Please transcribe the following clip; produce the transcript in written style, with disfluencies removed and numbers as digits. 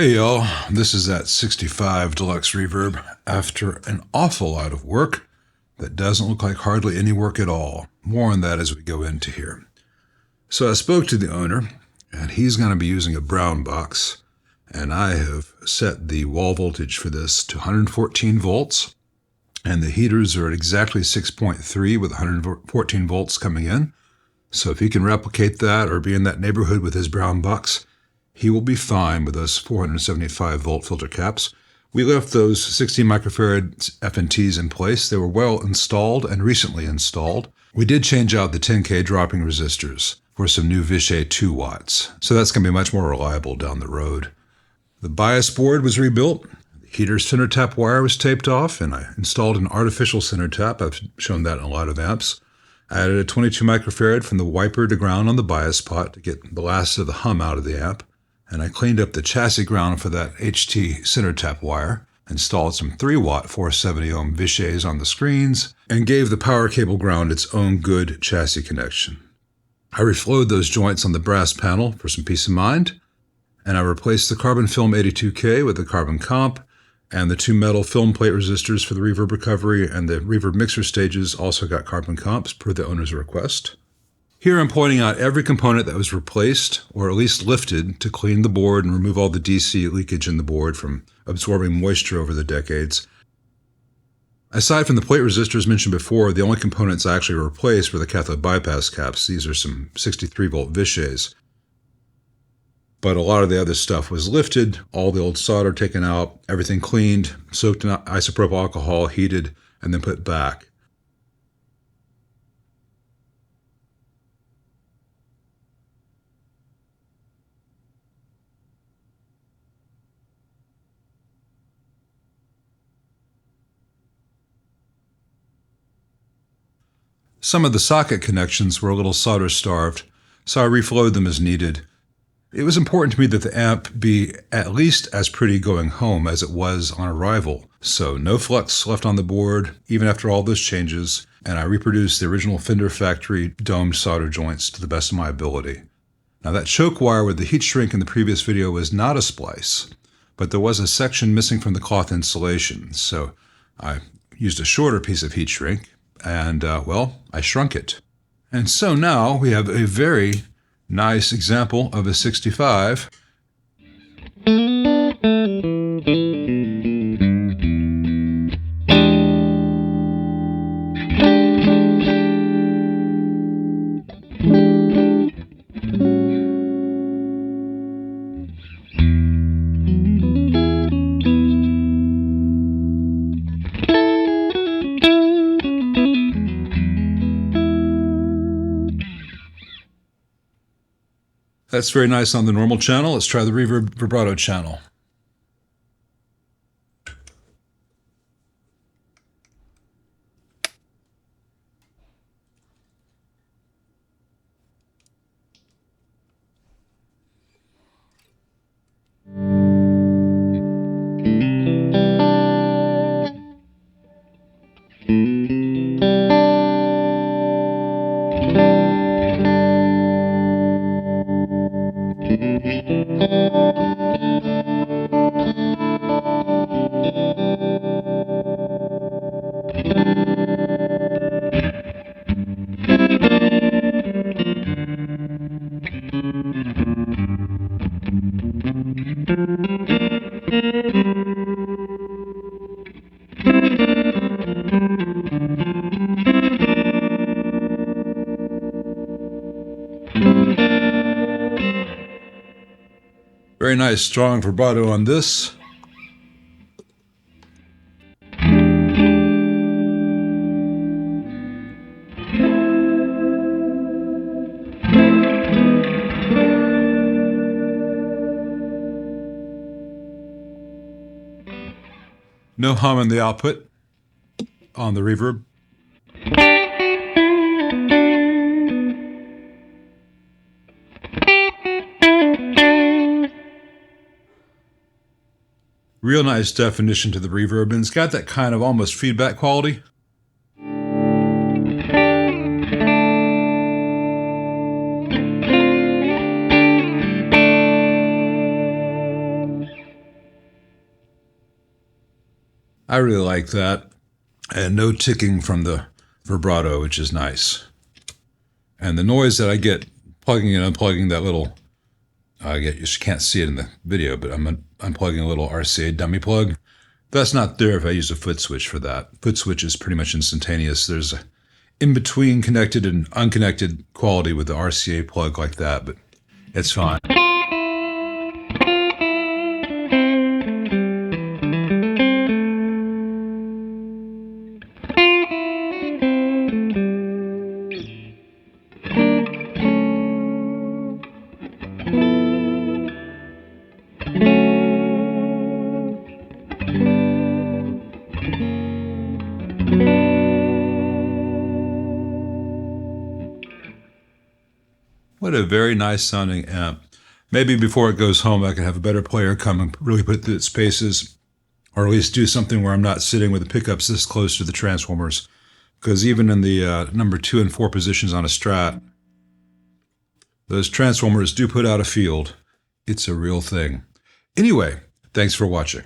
Hey y'all, this is that 65 Deluxe Reverb after an awful lot of work that doesn't look like hardly any work at all. More on that as we go into here. So I spoke to the owner, and he's going to be using a brown box, and I have set the wall voltage for this to 114 volts, and the heaters are at exactly 6.3 with 114 volts coming in. So if he can replicate that or be in that neighborhood with his brown box, he will be fine with those 475 volt filter caps. We left those 60 microfarad FNTs in place. They were well installed and recently installed. We did change out the 10K dropping resistors for some new Vishay 2 watts. So that's going to be much more reliable down the road. The bias board was rebuilt. The heater center tap wire was taped off, and I installed an artificial center tap. I've shown that in a lot of amps. I added a 22 microfarad from the wiper to ground on the bias pot to get the last of the hum out of the amp. And I cleaned up the chassis ground for that HT center tap wire, installed some 3 watt 470 ohm Vishays on the screens, and gave the power cable ground its own good chassis connection. I reflowed those joints on the brass panel for some peace of mind, and I replaced the carbon film 82K with the carbon comp, and the 2 metal film plate resistors for the reverb recovery, and the reverb mixer stages also got carbon comps per the owner's request. Here I'm pointing out every component that was replaced, or at least lifted, to clean the board and remove all the DC leakage in the board from absorbing moisture over the decades. Aside from the plate resistors mentioned before, the only components I actually replaced were the cathode bypass caps. These are some 63 volt Vishays. But a lot of the other stuff was lifted, all the old solder taken out, everything cleaned, soaked in isopropyl alcohol, heated, and then put back. Some of the socket connections were a little solder starved, so I reflowed them as needed. It was important to me that the amp be at least as pretty going home as it was on arrival, so no flux left on the board, even after all those changes, and I reproduced the original Fender factory domed solder joints to the best of my ability. Now that choke wire with the heat shrink in the previous video was not a splice, but there was a section missing from the cloth insulation, so I used a shorter piece of heat shrink, and, I shrunk it. And so now we have a very nice example of a 65. That's very nice on the normal channel. Let's try the reverb vibrato channel. Very nice, strong vibrato on this. No hum in the output on the reverb. Real nice definition to the reverb, and it's got that kind of almost feedback quality. I really like that. And no ticking from the vibrato, which is nice. And the noise that I get plugging and unplugging that little, you can't see it in the video, but I'm unplugging a little RCA dummy plug. That's not there if I use a foot switch for that. Foot switch is pretty much instantaneous. There's a in-between connected and unconnected quality with the RCA plug like that, but it's fine. What a very nice sounding amp. Maybe before it goes home, I can have a better player come and really put through its paces, or at least do something where I'm not sitting with the pickups this close to the transformers. Because even in the number 2 and 4 positions on a Strat, those transformers do put out a field. It's a real thing. Anyway, thanks for watching.